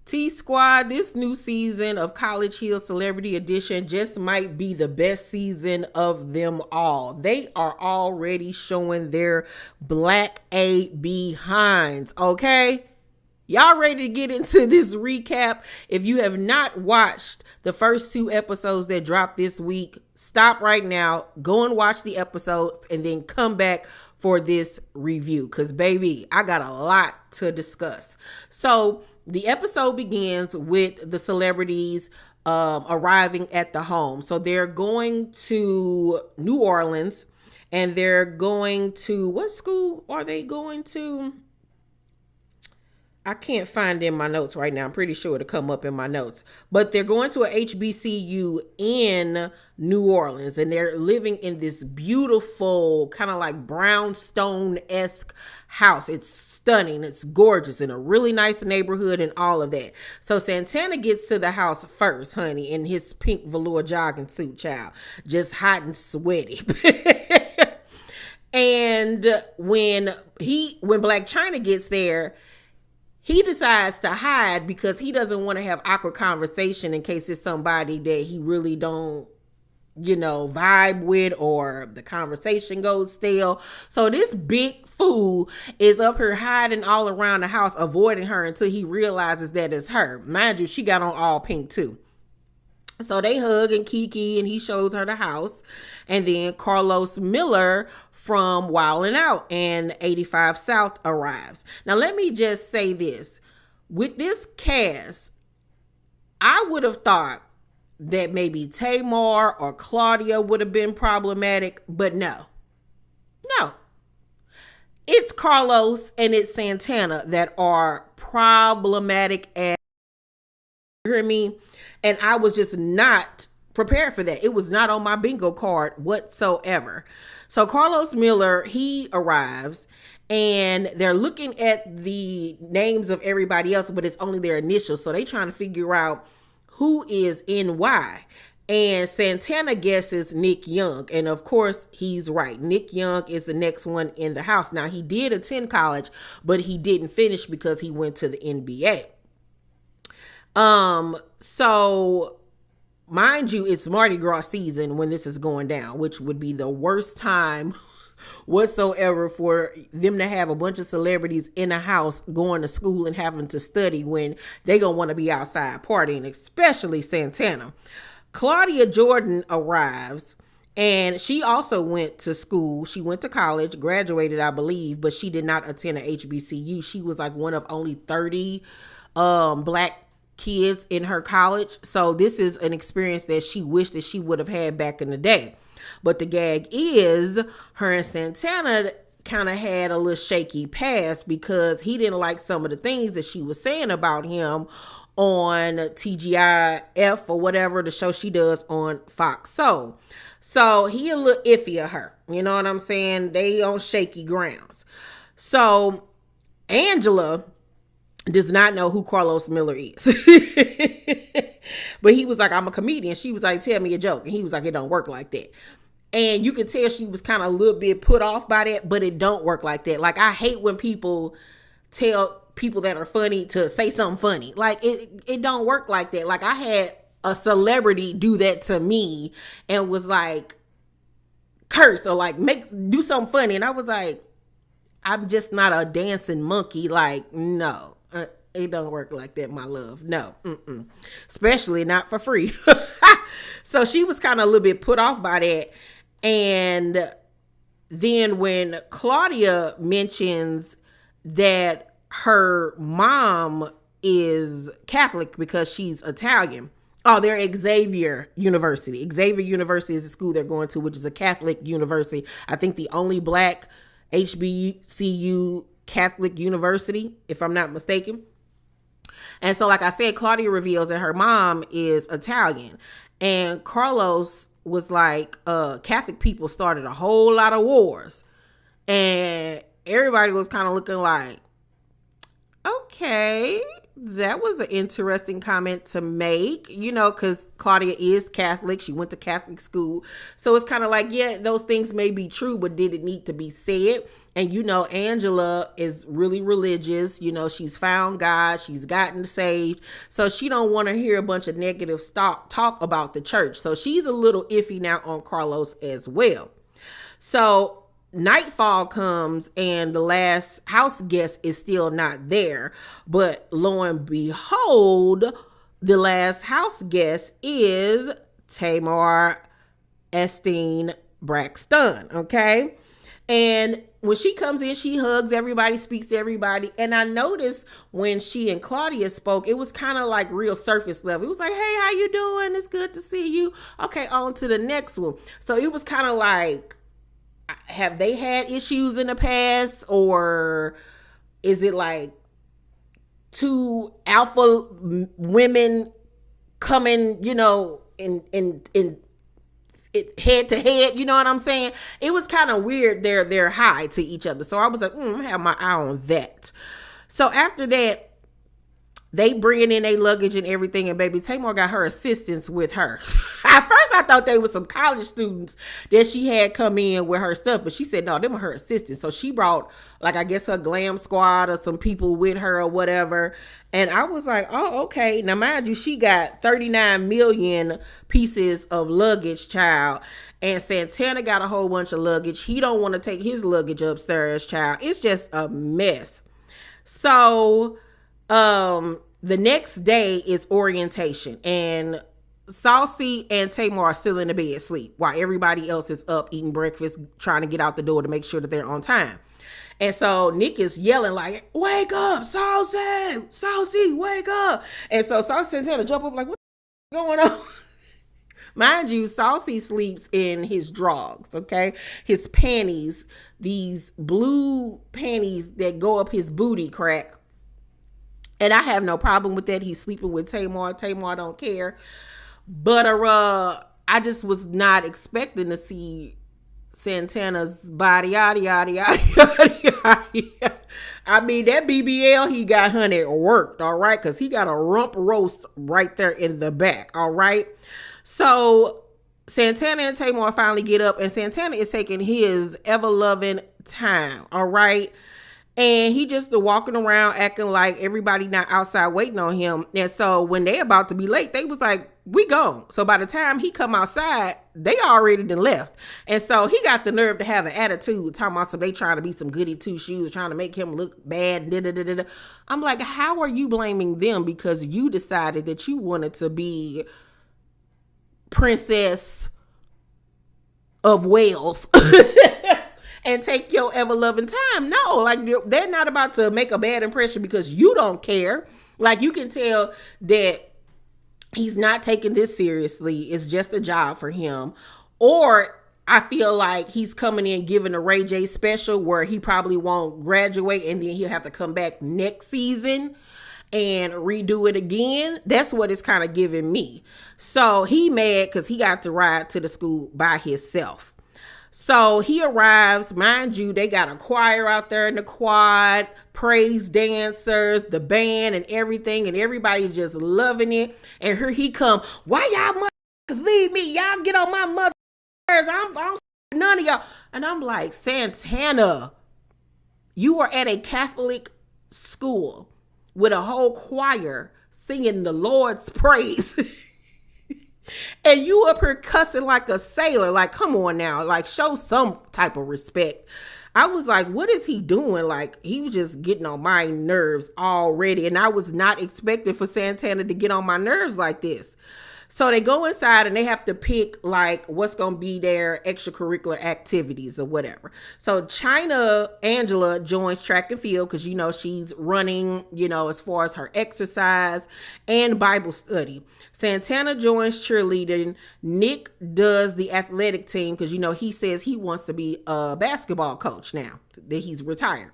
T Squad, this new season of College Hill Celebrity Edition just might be the best season of them all. They are already showing their black A behinds, okay? Y'all ready to get into this recap? If you have not watched the first 2 episodes that dropped this week, stop right now, go and watch the episodes, and then come back for this review. Because, baby, I got a lot to discuss. So, the episode begins with the celebrities arriving at the home. So, they're going to New Orleans, and they're going to, what school are they going to? I can't find it in my notes right now. I'm pretty sure it'll come up in my notes. But they're going to a HBCU in New Orleans, and they're living in this beautiful kind of like brownstone-esque house. It's stunning. It's gorgeous in a really nice neighborhood and all of that. So Santana gets to the house first, honey, in his pink velour jogging suit, child. Just hot and sweaty. And when Black China gets there, he decides to hide because he doesn't want to have awkward conversation in case it's somebody that he really don't, vibe with, or the conversation goes stale. So this big fool is up here hiding all around the house, avoiding her until he realizes that it's her. Mind you, she got on all pink too. So they hug and kiki, and he shows her the house. And then Carlos Miller from Wildin' Out and 85 South arrives. Now, let me just say this. With this cast, I would have thought that maybe Tamar or Claudia would have been problematic, but no. It's Carlos and it's Santana that are problematic as, you hear me? And I was just not prepared for that. It was not on my bingo card whatsoever. So Carlos Miller, he arrives, and they're looking at the names of everybody else, but it's only their initials. So they trying to figure out who is NY. And Santana guesses Nick Young. And of course, he's right. Nick Young is the next one in the house. Now, he did attend college, but he didn't finish because he went to the NBA. So mind you, it's Mardi Gras season when this is going down, which would be the worst time whatsoever for them to have a bunch of celebrities in a house going to school and having to study when they gonna want to be outside partying, especially Santana. Claudia Jordan arrives, and she also went to school. She went to college, graduated, I believe, but she did not attend a HBCU. She was like one of only 30 black kids in her college. So this is an experience that she wished that she would have had back in the day. But the gag is her and Santana kind of had a little shaky past because he didn't like some of the things that she was saying about him on TGIF or whatever, the show she does on Fox Soul. So he a little iffy of her. You know what I'm saying? They on shaky grounds. So Angela does not know who Carlos Miller is. But he was like, I'm a comedian. She was like, tell me a joke. And he was like, it don't work like that. And you could tell she was kind of a little bit put off by that, but it don't work like that. Like, I hate when people tell people that are funny to say something funny. Like, it don't work like that. Like, I had a celebrity do that to me and was like, curse or like do something funny. And I was like, I'm just not a dancing monkey. Like, no. It don't work like that, my love. No. Especially not for free. So she was kind of a little bit put off by that. And then when Claudia mentions that her mom is Catholic because she's Italian. Oh, they're Xavier University. Xavier University is the school they're going to, which is a Catholic university. I think the only black HBCU Catholic university, if I'm not mistaken. And so, like I said, Claudia reveals that her mom is Italian. And Carlos was like, Catholic people started a whole lot of wars. And everybody was kind of looking like, okay, that was an interesting comment to make, because Claudia is Catholic. She went to Catholic school. So it's kind of like, yeah, those things may be true, but did it need to be said? And, Angela is really religious. She's found God. She's gotten saved. So she don't want to hear a bunch of negative talk about the church. So she's a little iffy now on Carlos as well. So nightfall comes and the last house guest is still not there. But lo and behold, the last house guest is Tamar Estine Braxton. Okay. And when she comes in, she hugs everybody, speaks to everybody. And I noticed when she and Claudia spoke, it was kind of like real surface level. It was like, hey, how you doing? It's good to see you. Okay, on to the next one. So it was kind of like, have they had issues in the past, or is it like two alpha women coming, in head to head? You know what I'm saying? It was kind of weird. They're high to each other. So I was like, I have my eye on that. So after that, they bringing in their luggage and everything, and baby Tamar got her assistants with her. At first, I thought they were some college students that she had come in with her stuff, but she said, no, them were her assistants. So she brought, I guess her glam squad or some people with her or whatever. And I was like, oh, okay. Now, mind you, she got 39 million pieces of luggage, child. And Santana got a whole bunch of luggage. He don't want to take his luggage upstairs, child. It's just a mess. So the next day is orientation, and Saucy and Tamar are still in the bed asleep while everybody else is up eating breakfast, trying to get out the door to make sure that they're on time. And so Nick is yelling like, wake up, Saucy, wake up. And so Saucy and Santana jump up like, what's going on? Mind you, Saucy sleeps in his drawers, okay? His panties, these blue panties that go up his booty crack. And I have no problem with that. He's sleeping with Tamar. Tamar don't care. But I just was not expecting to see Santana's body, yada, yada, yada, yada, yada. I mean, that BBL he got, honey, worked, all right? Because he got a rump roast right there in the back, all right? So Santana and Tamar finally get up, and Santana is taking his ever-loving time, all right? And he just walking around acting like everybody not outside waiting on him. And so when they about to be late, they was like, we gone. So by the time he come outside, they already done left. And so he got the nerve to have an attitude, talking about some they trying to be some goody two shoes, trying to make him look bad. Da, da, da, da. I'm like, how are you blaming them because you decided that you wanted to be Princess of Wales? And take your ever-loving time. No, like, they're not about to make a bad impression because you don't care. Like, you can tell that he's not taking this seriously. It's just a job for him. Or I feel like he's coming in giving a Ray J special where he probably won't graduate and then he'll have to come back next season and redo it again. That's what it's kind of giving me. So he mad because he got to ride to the school by himself. So he arrives, mind you, they got a choir out there in the quad, praise dancers, the band and everything, and everybody just loving it. And here he come, why y'all motherfuckers leave me? Y'all get on my mother nerves. I'm none of y'all. And I'm like, Santana, you are at a Catholic school with a whole choir singing the Lord's praise. And you up here cussing like a sailor. Like, come on now. Like, show some type of respect. I was like, what is he doing? Like, he was just getting on my nerves already. And I was not expecting for Santana to get on my nerves like this. So they go inside and they have to pick like what's going to be their extracurricular activities or whatever. So China Angela joins track and field because, you know, she's running, you know, as far as her exercise and Bible study. Santana joins cheerleading. Nick does the athletic team because, you know, he says he wants to be a basketball coach now that he's retired.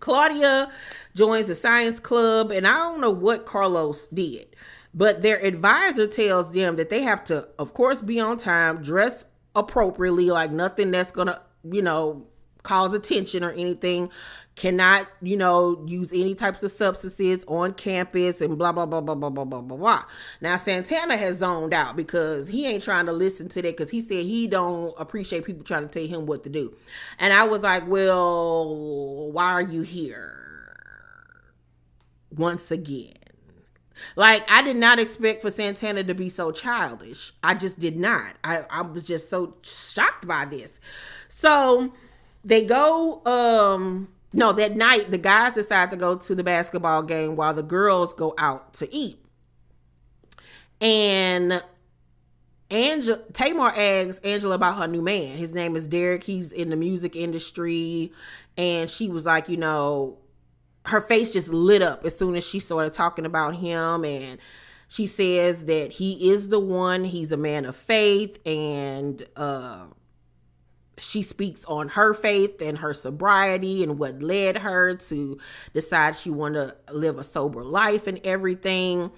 Claudia joins the science club, and I don't know what Carlos did, but their advisor tells them that they have to, of course, be on time, dress appropriately, like nothing that's going to, you know, cause attention or anything, cannot, use any types of substances on campus and blah, blah, blah, blah, blah, blah, blah, blah, blah. Now, Santana has zoned out because he ain't trying to listen to that, because he said he don't appreciate people trying to tell him what to do. And I was like, well, why are you here? Once again. Like, I did not expect for Santana to be so childish. I just did not. I was just so shocked by this. So they go, that night, the guys decide to go to the basketball game while the girls go out to eat. And Tamar asks Angela about her new man. His name is Derek. He's in the music industry. And she was like, her face just lit up as soon as she started talking about him. And she says that he is the one. He's a man of faith. And she speaks on her faith and her sobriety and what led her to decide she wanted to live a sober life and everything.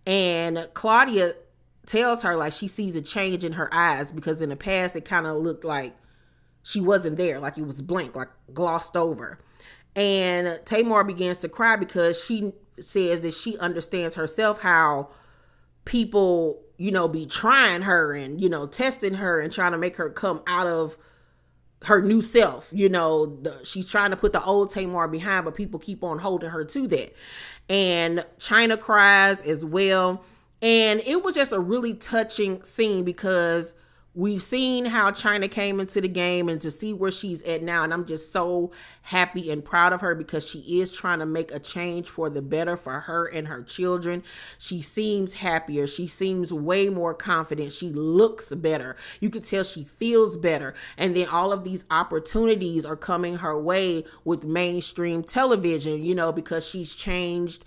And Claudia tells her, like, she sees a change in her eyes, because in the past it kind of looked like she wasn't there, like it was blank, like glossed over. And Tamar begins to cry because she says that she understands herself how people, be trying her and, testing her and trying to make her come out of her new self. She's trying to put the old Tamar behind, but people keep on holding her to that. And China cries as well. And it was just a really touching scene, because we've seen how China came into the game, and to see where she's at now. And I'm just so happy and proud of her, because she is trying to make a change for the better for her and her children. She seems happier. She seems way more confident. She looks better. You can tell she feels better. And then all of these opportunities are coming her way with mainstream television, because she's changed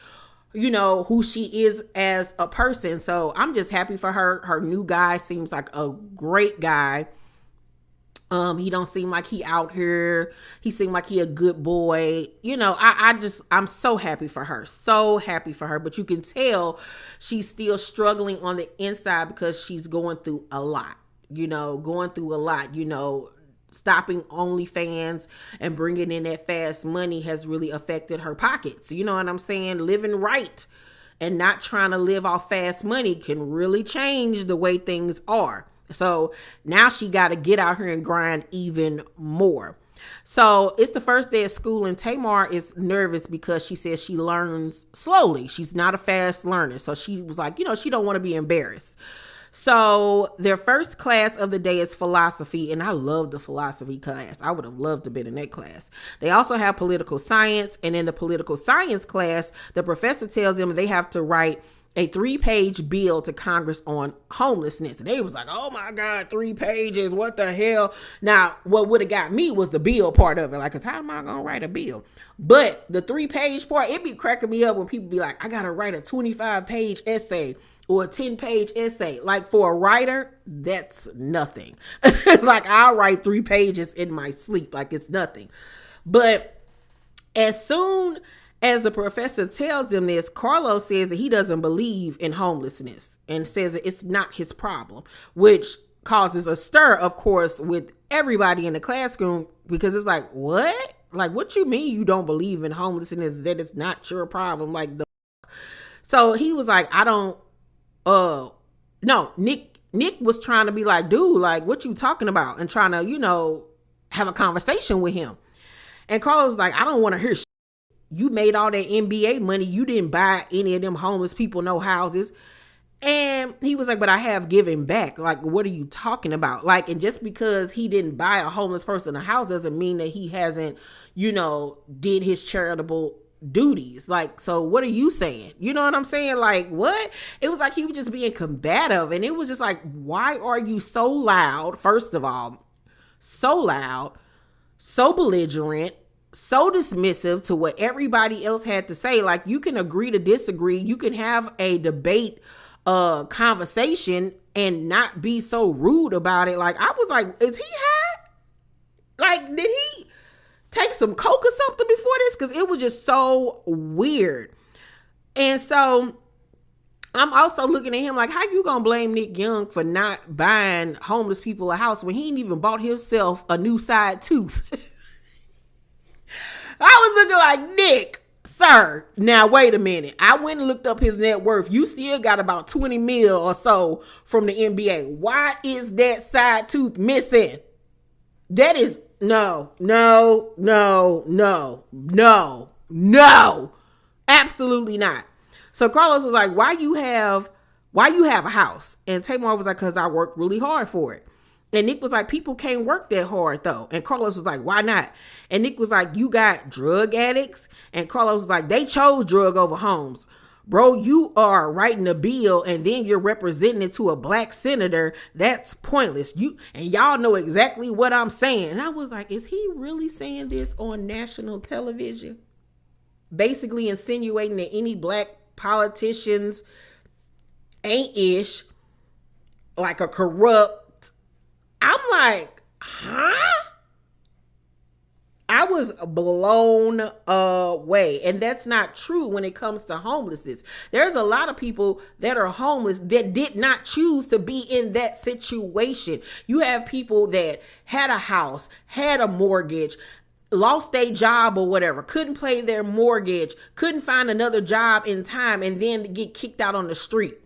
who she is as a person. So I'm just happy for her. Her new guy seems like a great guy. He don't seem like he out here. He seemed like he a good boy. I'm so happy for her. So happy for her. But you can tell she's still struggling on the inside, because she's going through a lot, stopping OnlyFans and bringing in that fast money has really affected her pockets. You know what I'm saying? Living right and not trying to live off fast money can really change the way things are. So now she got to get out here and grind even more. So it's the first day of school, and Tamar is nervous because she says she learns slowly. She's not a fast learner. So she was like, she don't want to be embarrassed. So their first class of the day is philosophy, and I love the philosophy class. I would have loved to be in that class. They also have political science, and in the political science class, the professor tells them they have to write a 3-page bill to Congress on homelessness. And they was like, oh my God, 3 pages, what the hell? Now, what would have got me was the bill part of it. Like, 'cause how am I going to write a bill? But the 3-page part, it be cracking me up when people be like, I got to write a 25-page essay or a 10-page essay. Like, for a writer, that's nothing. Like, I'll write 3 pages in my sleep. Like, it's nothing. But as soon as the professor tells them this, Carlos says that he doesn't believe in homelessness and says that it's not his problem, which causes a stir, of course, with everybody in the classroom, because it's like, what? Like, what you mean you don't believe in homelessness, that it's not your problem? Like, so he was like, no, Nick was trying to be like, dude, like, what you talking about? And trying to, have a conversation with him. And Carlos was like, I don't want to hear shit. You made all that NBA money. You didn't buy any of them homeless people no houses. And he was like, but I have given back. Like, what are you talking about? Like, and just because he didn't buy a homeless person a house doesn't mean that he hasn't, did his charitable duties. Like, so what are you saying? You know what I'm saying? Like, what? It was like he was just being combative. And it was just like, why are you so loud? First of all, so loud, so belligerent, so dismissive to what everybody else had to say. Like, you can agree to disagree. You can have a debate, conversation, and not be so rude about it. Like, I was like, is he high? Like, did he take some coke or something before this? Because it was just so weird. And so I'm also looking at him like, how you gonna blame Nick Young for not buying homeless people a house when he ain't even bought himself a new side tooth? I was looking like, Nick, sir, now wait a minute. I went and looked up his net worth. You still got about 20 mil or so from the NBA. Why is that side tooth missing? That is no. Absolutely not. So Carlos was like, why you have a house? And Tamar was like, because I worked really hard for it. And Nick was like, people can't work that hard though. And Carlos was like, why not? And Nick was like, you got drug addicts. And Carlos was like, they chose drug over homes. Bro, you are writing a bill and then you're representing it to a black senator. That's pointless. Y'all know exactly what I'm saying. And I was like, is he really saying this on national television? Basically insinuating that any black politicians ain't ish, like a corrupt. I'm like, huh? I was blown away. And that's not true when it comes to homelessness. There's a lot of people that are homeless that did not choose to be in that situation. You have people that had a house, had a mortgage, lost their job or whatever, couldn't pay their mortgage, couldn't find another job in time, and then get kicked out on the street,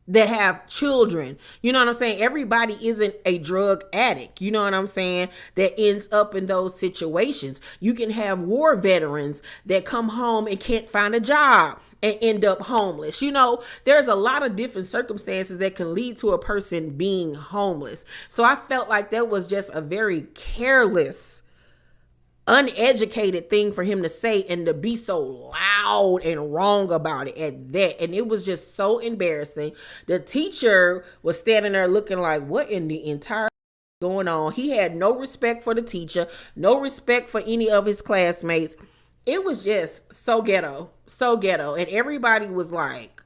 that have children. You know what I'm saying? Everybody isn't a drug addict. You know what I'm saying? That ends up in those situations. You can have war veterans that come home and can't find a job and end up homeless. You know, there's a lot of different circumstances that can lead to a person being homeless. So I felt like that was just a very careless, uneducated thing for him to say, and to be so loud and wrong about it at that. And it was just so embarrassing. The teacher was standing there looking like, what in the entire going on? He had no respect for the teacher, no respect for any of his classmates. It was just so ghetto. And everybody was like,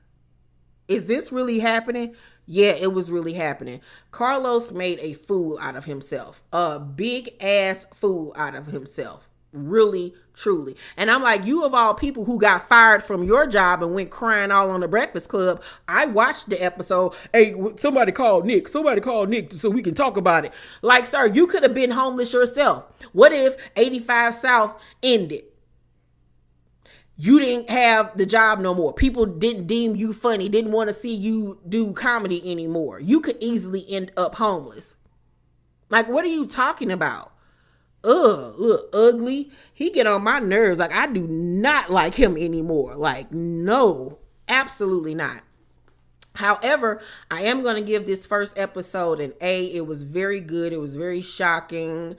is this really happening? Yeah, it was really happening. Carlos made a fool out of himself, a big ass fool out of himself. Really, truly. And I'm like, you of all people who got fired from your job and went crying all on the Breakfast Club. I watched the episode. Hey, somebody call Nick so we can talk about it. Like, sir, you could have been homeless yourself. What if 85 South ended? You didn't have the job no more. People didn't deem you funny, didn't want to see you do comedy anymore. You could easily end up homeless. Like, what are you talking about? Look, ugly. He get on my nerves. Like, I do not like him anymore. Like, no, absolutely not. However, I am going to give this first episode an A. It was very good. It was very shocking.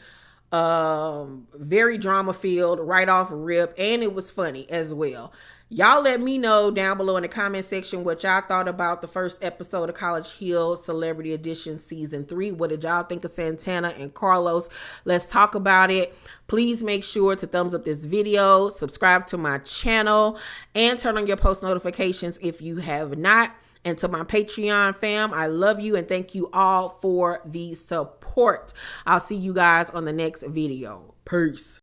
Very drama filled right off rip, and it was funny as well. Y'all let me know down below in the comment section what y'all thought about the first episode of College Hill Celebrity Edition Season 3. What did y'all think of Santana and Carlos? Let's talk about it. Please make sure to thumbs up this video, subscribe to my channel, and turn on your post notifications if you have not. And to my Patreon fam, I love you and thank you all for the support. I'll see you guys on the next video. Peace.